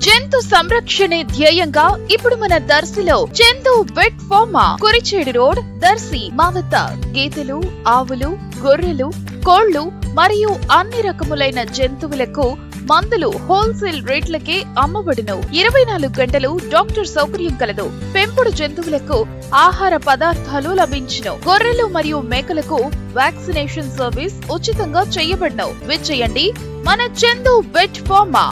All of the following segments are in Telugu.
జంతు సంరక్షణే ధ్యేయంగా ఇప్పుడు మన దర్శిలో Chandu vet pharma Kurichedu road Darsi మా వద్ద గేదెలు, ఆవులు, గొర్రెలు, కోళ్లు మరియు అన్ని రకములైన జంతువులకు మందులు హోల్సేల్ రేట్లకే అమ్మబడును. 24 గంటలు డాక్టర్ సౌకర్యం కలదు. పెంపుడు జంతువులకు ఆహార పదార్థాలు లభించును. గొర్రెలు మరియు మేకలకు వ్యాక్సినేషన్ సర్వీస్ ఉచితంగా చేయబడును. విచ్చేయండి మన చందు వెట్ ఫార్మా,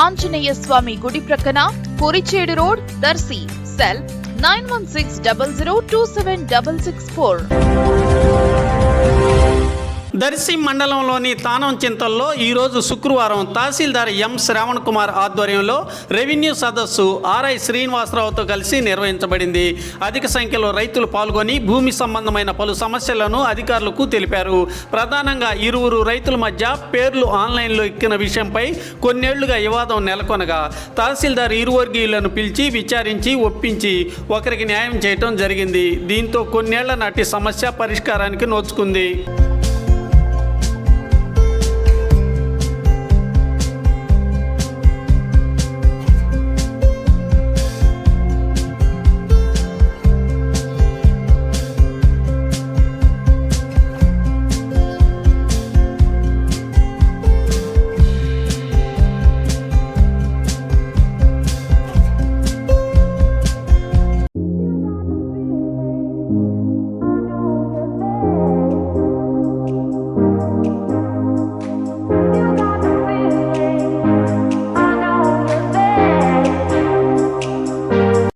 ఆంజనేయ స్వామి గుడి ప్రక్కన, కురిచేడు రోడ్, దర్శి. సెల్ 9160027664. దర్శి మండలంలోని తానం చింతల్లో ఈరోజు శుక్రవారం తహసీల్దార్ ఎం శ్రావణ్ కుమార్ ఆధ్వర్యంలో రెవెన్యూ సదస్సు ఆర్ఐ శ్రీనివాసరావుతో కలిసి నిర్వహించబడింది. అధిక సంఖ్యలో రైతులు పాల్గొని భూమి సంబంధమైన పలు సమస్యలను అధికారులకు తెలిపారు. ప్రధానంగా ఇరువురు రైతుల మధ్య పేర్లు ఆన్లైన్లో ఎక్కిన విషయంపై కొన్నేళ్లుగా వివాదం నెలకొనగా తహసీల్దార్ ఇరువర్గీయులను పిలిచి విచారించి ఒప్పించి ఒకరికి న్యాయం చేయటం జరిగింది. దీంతో కొన్నేళ్ల నాటి సమస్య పరిష్కారానికి నోచుకుంది.